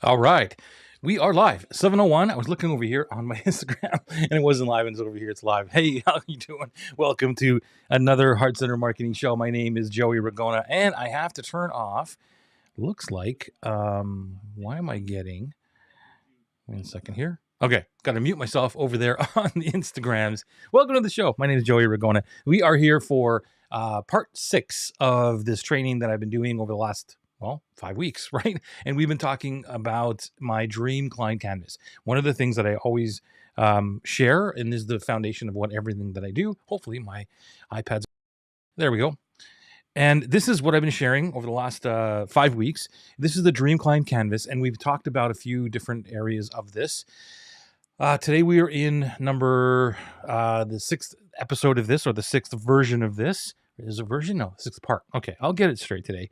All right. We are live. 7:01. I was looking over here on my Instagram and it wasn't live, and it's over here. It's live. Hey, how you doing? Welcome to another Heart Center Marketing Show. My name is Joey Ragona, and I have to turn off. Looks like why am I getting 1 second here? Okay, got to mute myself over there on the Instagrams. Welcome to the show. My name is Joey Ragona. We are here for part 6 of this training that I've been doing over the last 5 weeks, right? And we've been talking about my dream client canvas. One of the things that I always share, and this is the foundation of what everything that I do. Hopefully my iPad's, there we go. And this is what I've been sharing over the last 5 weeks. This is the dream client canvas, and we've talked about a few different areas of this. Today we are in the 6th episode of this, or the 6th version of this. Is it a version? No, 6th part. Okay, I'll get it straight today.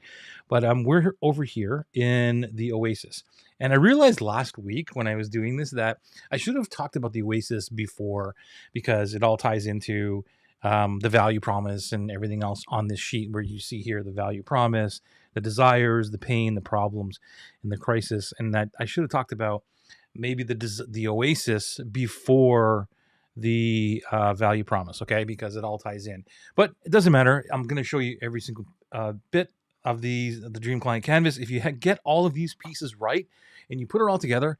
But we're over here in the Oasis. And I realized last week when I was doing this that I should have talked about the Oasis before, because it all ties into the value promise and everything else on this sheet where you see here the value promise, the desires, the pain, the problems, and the crisis. And that I should have talked about maybe the Oasis before the value promise, okay, because it all ties in. But it doesn't matter. I'm going to show you every single bit of the dream client canvas. If you get all of these pieces right and you put it all together,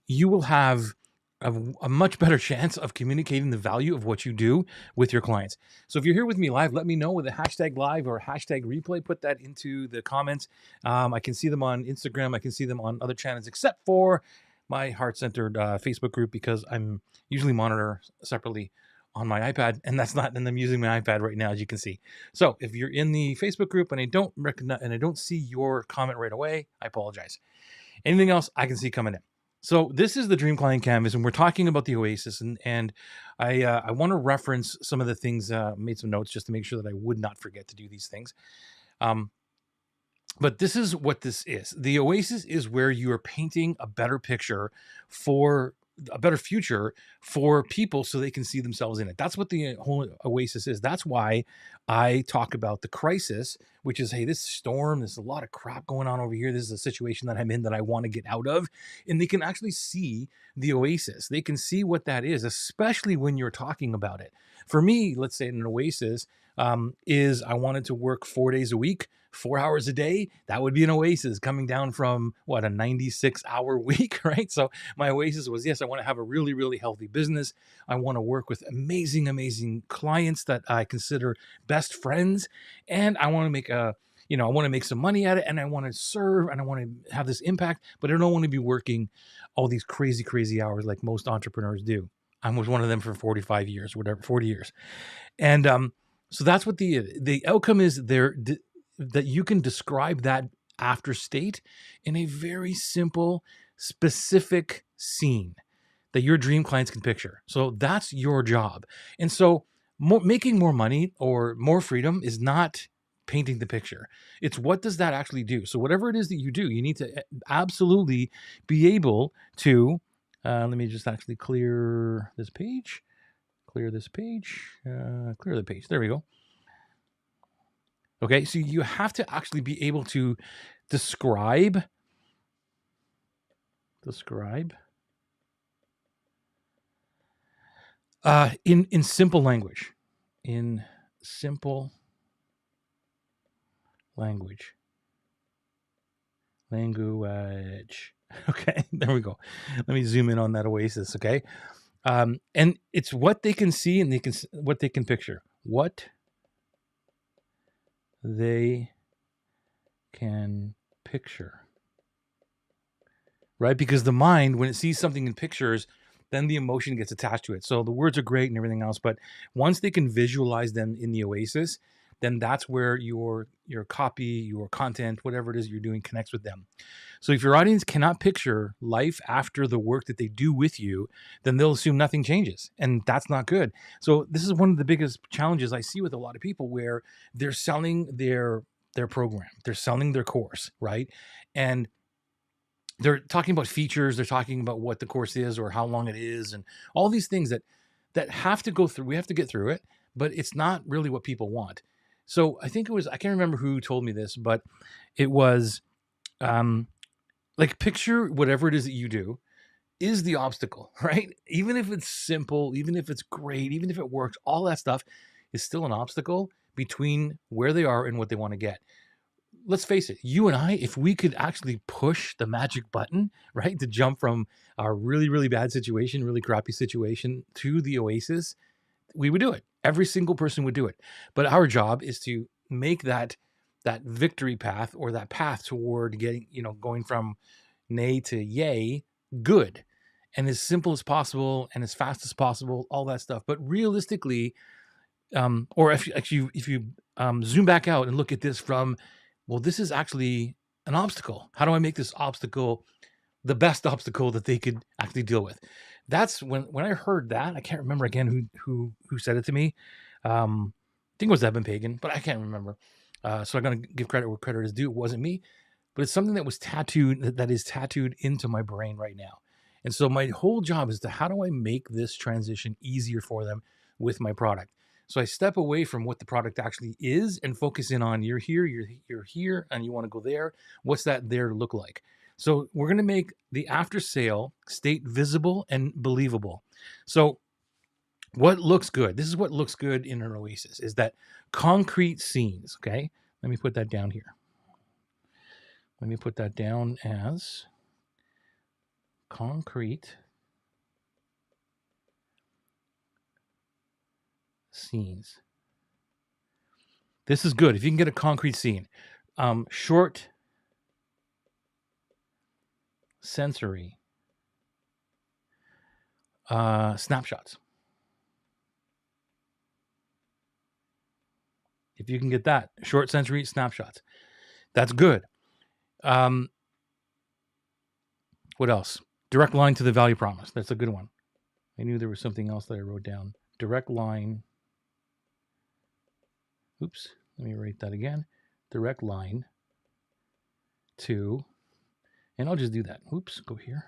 you will have a much better chance of communicating the value of what you do with your clients. So if you're here with me live, let me know with a hashtag live or hashtag replay. Put that into the comments. I can see them on Instagram. I can see them on other channels except for my heart-centered Facebook group, because I'm usually monitor separately on my iPad, and I'm using my iPad right now, as you can see. So if you're in the Facebook group and I don't recognize and I don't see your comment right away, I apologize. Anything else I can see coming in. So this is the dream client canvas, and we're talking about the Oasis, and I want to reference some of the things. Made some notes just to make sure that I would not forget to do these things. But this is what this is. The Oasis is where you are painting a better picture for a better future for people so they can see themselves in it. That's what the whole Oasis is. That's why I talk about the crisis, which is, hey, this storm, there's a lot of crap going on over here. This is a situation that I'm in that I want to get out of. And they can actually see the Oasis. They can see what that is, especially when you're talking about it. For me, let's say an Oasis is I wanted to work 4 days a week, 4 hours a day. That would be an Oasis coming down from a 96-hour week, right? So my Oasis was, yes, I want to have a really, really healthy business. I want to work with amazing, amazing clients that I consider best friends. And I want to make I want to make some money at it, and I want to serve, and I want to have this impact, but I don't want to be working all these crazy, crazy hours like most entrepreneurs do. I was one of them for 45 years, whatever, 40 years. And so that's what the outcome is there, that you can describe that after state in a very simple, specific scene that your dream clients can picture. So that's your job. And so making more money or more freedom is not painting the picture. It's what does that actually do? So whatever it is that you do, you need to absolutely be able to, let me just actually clear this page. Clear the page. There we go. Okay, so you have to actually be able to describe in simple language. In simple language. Okay, there we go. Let me zoom in on that Oasis, okay? And it's what they can see and what they can picture. What they can picture, right? Because the mind, when it sees something in pictures, then the emotion gets attached to it. So the words are great and everything else, but once they can visualize them in the Oasis, then that's where your copy, your content, whatever it is you're doing, connects with them. So if your audience cannot picture life after the work that they do with you, then they'll assume nothing changes, and that's not good. So this is one of the biggest challenges I see with a lot of people, where they're selling their program, they're selling their course, right? And they're talking about features, they're talking about what the course is or how long it is, and all these things that have to go through. We have to get through it, but it's not really what people want. So I think it was, I can't remember who told me this, but it was Like, picture whatever it is that you do is the obstacle, right? Even if it's simple, even if it's great, even if it works, all that stuff is still an obstacle between where they are and what they want to get. Let's face it, you and I, if we could actually push the magic button, right, to jump from our really, really bad situation, really crappy situation to the Oasis, we would do it. Every single person would do it. But our job is to make that victory path, or that path toward getting, going from nay to yay, good, and as simple as possible and as fast as possible, all that stuff. But realistically, or if you zoom back out and look at this from, well, this is actually an obstacle. How do I make this obstacle the best obstacle that they could actually deal with? That's when I heard that. I can't remember again who said it to me. I think it was Evan Pagan, but I can't remember. So I'm gonna give credit where credit is due. It wasn't me, but it's something that was tattooed, that is tattooed into my brain right now. And so my whole job is to, how do I make this transition easier for them with my product? So I step away from what the product actually is and focus in on, you're here, you're here, and you want to go there. What's that there look like? So we're going to make the after sale state visible and believable. So what looks good? This is what looks good in an Oasis, is that concrete scenes. Okay. Let me put that down here. Let me put that down as concrete scenes. This is good. If you can get a concrete scene, short sensory snapshots. If you can get that, short sensory snapshots, that's good. What else? Direct line to the value promise. That's a good one. I knew there was something else that I wrote down. Direct line. Oops. Let me write that again. Direct line to, and I'll just do that. Oops. Go here.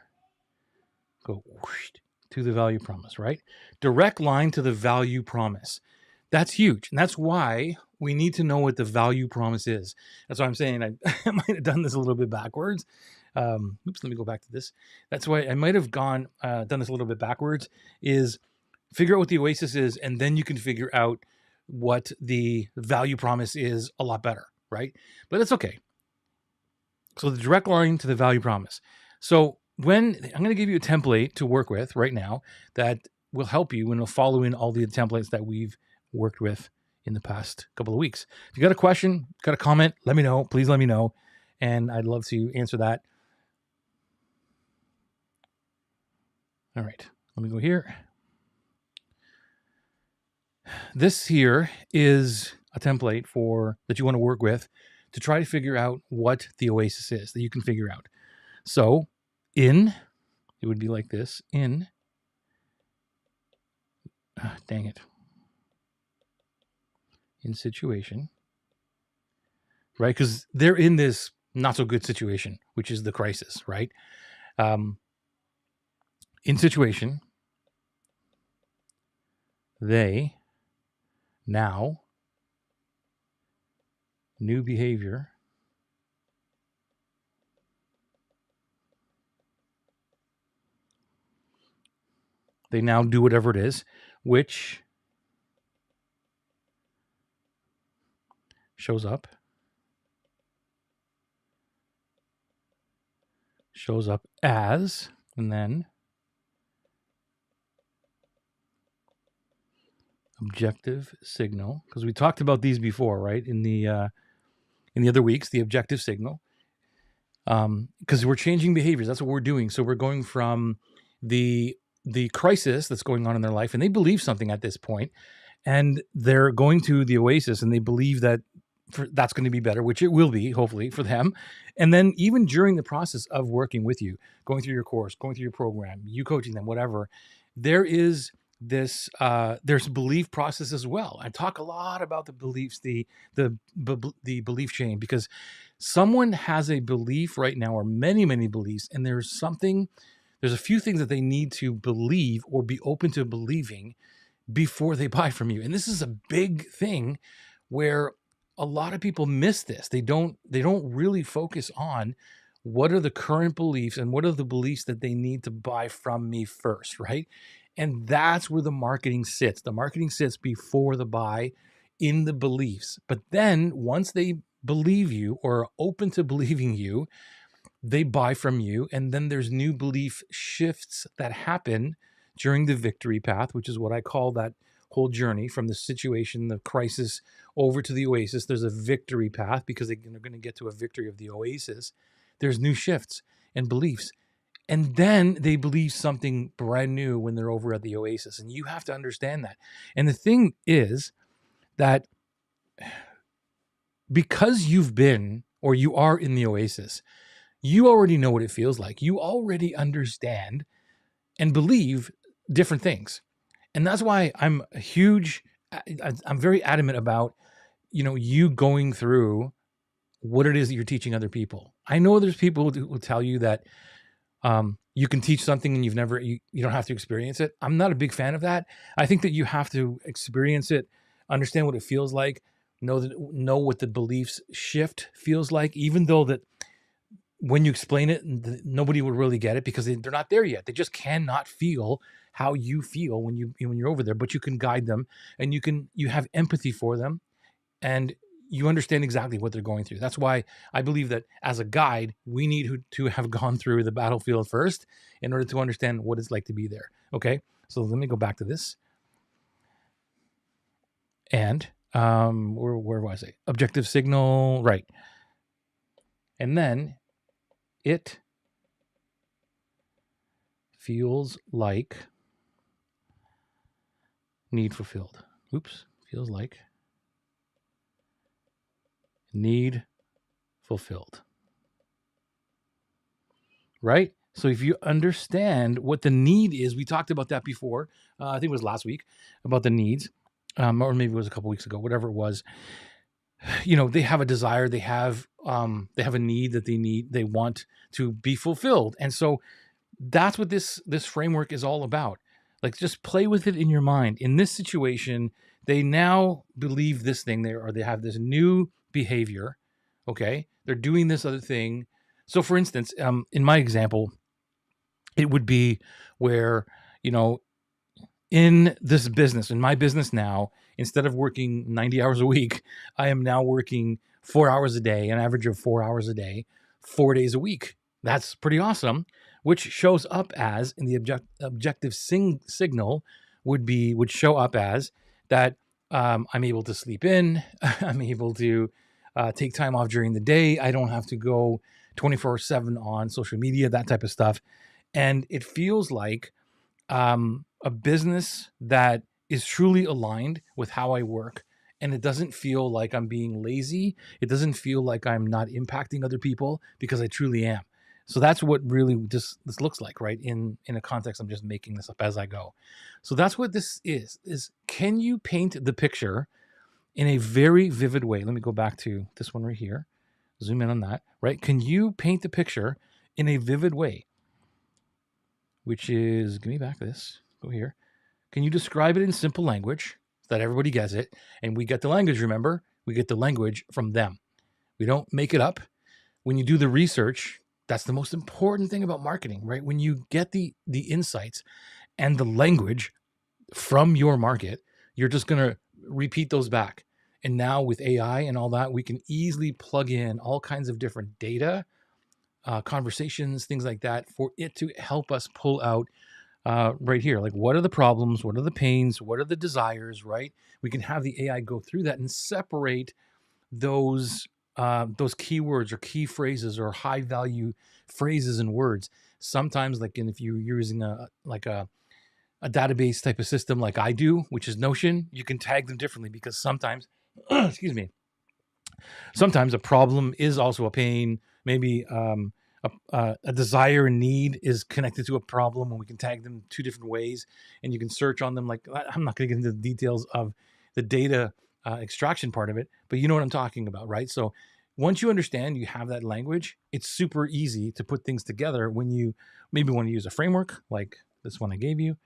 Go whoosh, to the value promise, right? Direct line to the value promise. That's huge. And that's why we need to know what the value promise is. That's why I'm saying I might have done this a little bit backwards. Oops, let me go back to this. That's why I might have done this a little bit backwards, is figure out what the Oasis is, and then you can figure out what the value promise is a lot better, right? But it's okay. So the direct line to the value promise. So when I'm going to give you a template to work with right now that will help you, and will follow in all the templates that we've worked with in the past couple of weeks. If you got a question, got a comment, let me know. Please let me know, and I'd love to answer that. All right, let me go here. This here is a template that you want to work with to try to figure out what the Oasis is, that you can figure out. So it would be like this, dang it. In situation, right? Because they're in this not so good situation, which is the crisis, right? In situation, they now new behavior they now do whatever it is, which shows up as, and then objective signal, because we talked about these before, right? In the other weeks, the objective signal, because we're changing behaviors. That's what we're doing. So we're going from the crisis that's going on in their life, and they believe something at this point, and they're going to the Oasis, and they believe that that's going to be better, which it will be, hopefully, for them. And then even during the process of working with you, going through your course, going through your program, you coaching them, whatever, there is this there's a belief process as well. I talk a lot about the beliefs, the belief chain, because someone has a belief right now, or many beliefs, and there's a few things that they need to believe or be open to believing before they buy from you. And this is a big thing where a lot of people miss this. They don't really focus on what are the current beliefs and what are the beliefs that they need to buy from me first, right? And that's where the marketing sits. The marketing sits before the buy in the beliefs. But then once they believe you or are open to believing you, they buy from you. And then there's new belief shifts that happen during the victory path, which is what I call that whole journey from the situation, the crisis, over to the oasis. There's a victory path because they're going to get to a victory of the oasis. There's new shifts and beliefs. And then they believe something brand new when they're over at the oasis. And you have to understand that. And the thing is that because you've been or you are in the oasis, you already know what it feels like. You already understand and believe different things. And that's why I'm very adamant about, you going through what it is that you're teaching other people. I know there's people who will tell you that you can teach something and you don't have to experience it. I'm not a big fan of that. I think that you have to experience it, understand what it feels like, know what the beliefs shift feels like, even though that when you explain it, nobody will really get it because they're not there yet. They just cannot feel how you feel when you're over there, but you can guide them and you have empathy for them and you understand exactly what they're going through. That's why I believe that as a guide, we need to have gone through the battlefield first in order to understand what it's like to be there. Okay. So let me go back to this. And where was I? Objective signal, right. And then it feels like need fulfilled. Oops, feels like need fulfilled. Right? So if you understand what the need is, we talked about that before. I think it was last week about the needs, or maybe it was a couple weeks ago, whatever it was. They have a desire, they have a need that they want to be fulfilled. And so that's what this framework is all about. Like, just play with it in your mind. In this situation, they now believe this thing they have this new behavior. Okay. They're doing this other thing. So for instance, in my example, it would be where, in this business, in my business now, instead of working 90 hours a week, I am now working 4 hours a day, an average of 4 hours a day, 4 days a week. That's pretty awesome, which shows up as in the objective signal would show up as that I'm able to sleep in, I'm able to take time off during the day. I don't have to go 24/7 on social media, that type of stuff. And it feels like a business that is truly aligned with how I work. And it doesn't feel like I'm being lazy. It doesn't feel like I'm not impacting other people because I truly am. So that's what really this looks like, right? In a context, I'm just making this up as I go. So that's what this is can you paint the picture in a very vivid way? Let me go back to this one right here. Zoom in on that, right? Can you paint the picture in a vivid way? Which is, give me back this, go here. Can you describe it in simple language so that everybody gets it? And we get the language, remember? We get the language from them. We don't make it up. When you do the research, that's the most important thing about marketing, right? When you get the insights and the language from your market, you're just going to repeat those back. And now with AI and all that, we can easily plug in all kinds of different data, conversations, things like that, for it to help us pull out right here. Like, what are the problems? What are the pains? What are the desires, right? We can have the AI go through that and separate those keywords or key phrases or high value phrases and words. Sometimes, like if you're using a database type of system like I do, which is Notion, you can tag them differently because sometimes, excuse me, sometimes a problem is also a pain. Maybe a desire and need is connected to a problem, and we can tag them two different ways, and you can search on them. Like, I'm not going to get into the details of the data extraction part of it, but you know what I'm talking about, right? So once you understand, you have that language, it's super easy to put things together when you maybe want to use a framework like this one I gave you,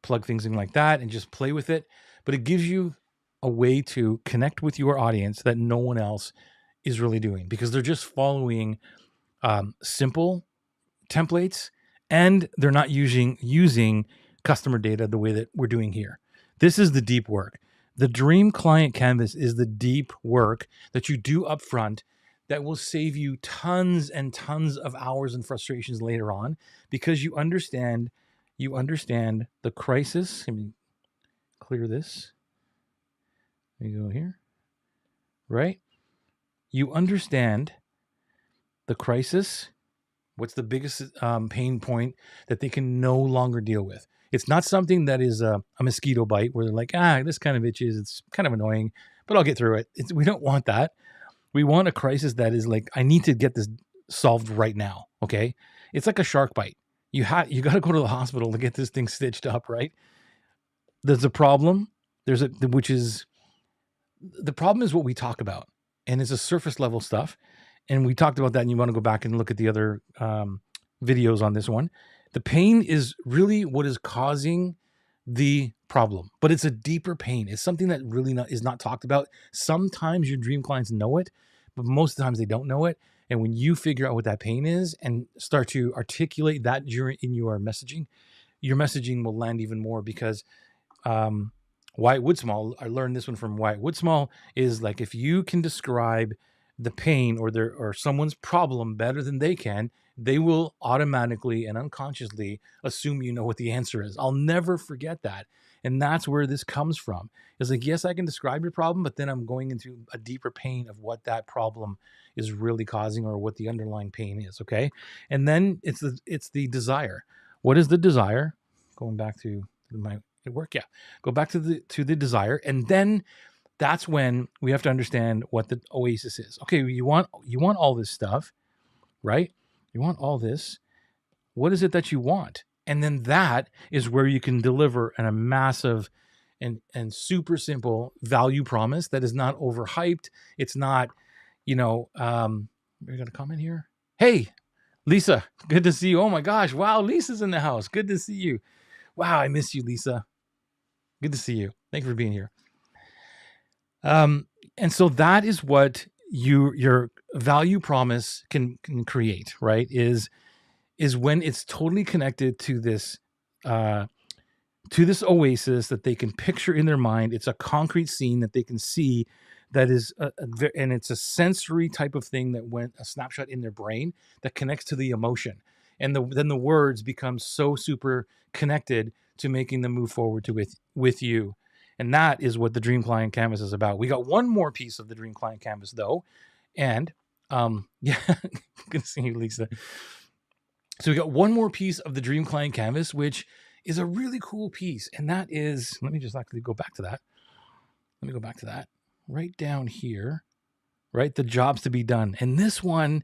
plug things in like that and just play with it. But it gives you a way to connect with your audience that no one else is really doing, because they're just following simple templates, and they're not using customer data the way that we're doing here. This is the deep work. The dream client canvas is the deep work that you do up front that will save you tons and tons of hours and frustrations later on, because you understand the crisis. Let me clear this. Let me go here. Right? You understand the crisis. What's the biggest pain point that they can no longer deal with? It's not something that is a mosquito bite where they're like, this kind of itches. It's kind of annoying, but I'll get through it. We don't want that. We want a crisis that is like, I need to get this solved right now. Okay. It's like a shark bite. You got to go to the hospital to get this thing stitched up, right? There's a problem. The problem is what we talk about, and it's a surface level stuff. And we talked about that, and you want to go back and look at the other videos on this one. The pain is really what is causing the problem, but it's a deeper pain. It's something that really is not talked about. Sometimes your dream clients know it, but most of the times they don't know it. And when you figure out what that pain is and start to articulate that in your messaging will land even more, because Wyatt Woodsmall, I learned this one from Wyatt Woodsmall, is like, if you can describe the pain or someone's problem better than they can, they will automatically and unconsciously assume you know what the answer is. I'll never forget that. And that's where this comes from. It's like, yes, I can describe your problem, but then I'm going into a deeper pain of what that problem is really causing, or what the underlying pain is. Okay. And then it's the desire. What is the desire? Going back to my work. Yeah. Go back to the desire. And then that's when we have to understand what the Oasis is. Okay, you want all this stuff, right? You want all this. What is it that you want? And then that is where you can deliver a massive and super simple value promise that is not overhyped. It's not, we got a comment here. Hey, Lisa, good to see you. Oh my gosh. Wow, Lisa's in the house. Good to see you. Wow, I miss you, Lisa. Good to see you. Thank you for being here. And so that is what your value promise can create, right? Is when it's totally connected to this oasis that they can picture in their mind. It's a concrete scene that they can see, that is and it's a sensory type of thing that went a snapshot in their brain that connects to the emotion, and then the words become so super connected to making them move forward with you. And that is what the Dream Client Canvas is about. We got one more piece of the Dream Client Canvas, though. And, yeah, good to see you, Lisa. So we got one more piece of the Dream Client Canvas, which is a really cool piece. And that is, let me just actually go back to that. Let me go back to that. Right down here, right? The jobs to be done. And this one,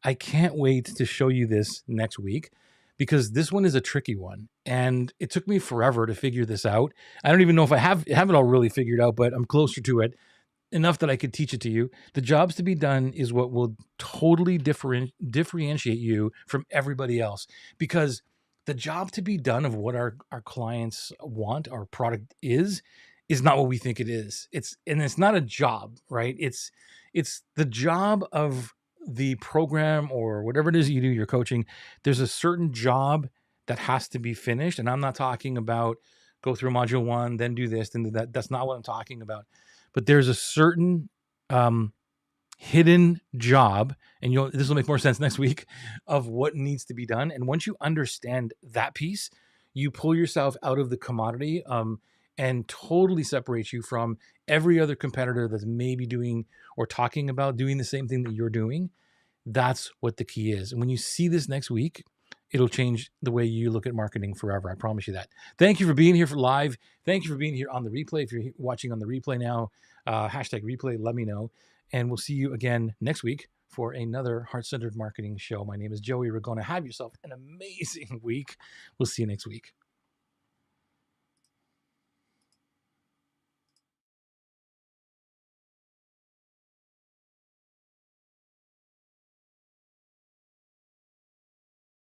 I can't wait to show you this next week, because this one is a tricky one. And it took me forever to figure this out. I don't even know if I have it all really figured out, but I'm closer to it enough that I could teach it to you. The jobs to be done is what will totally differentiate you from everybody else, because the job to be done of what our clients want, our product is not what we think it is. It's not a job, right? It's the job of the program or whatever it is you do, your coaching. There's a certain job that has to be finished. And I'm not talking about go through module 1, then do this, then do that. That's not what I'm talking about. But there's a certain hidden job, and this will make more sense next week, of what needs to be done. And once you understand that piece, you pull yourself out of the commodity and totally separates you from every other competitor that's maybe doing or talking about doing the same thing that you're doing. That's what the key is. And when you see this next week, it'll change the way you look at marketing forever. I promise you that. Thank you for being here for live. Thank you for being here on the replay. If you're watching on the replay now, hashtag replay, let me know. And we'll see you again next week for another Heart-Centered Marketing show. My name is Joey Ragona. Have yourself an amazing week. We'll see you next week.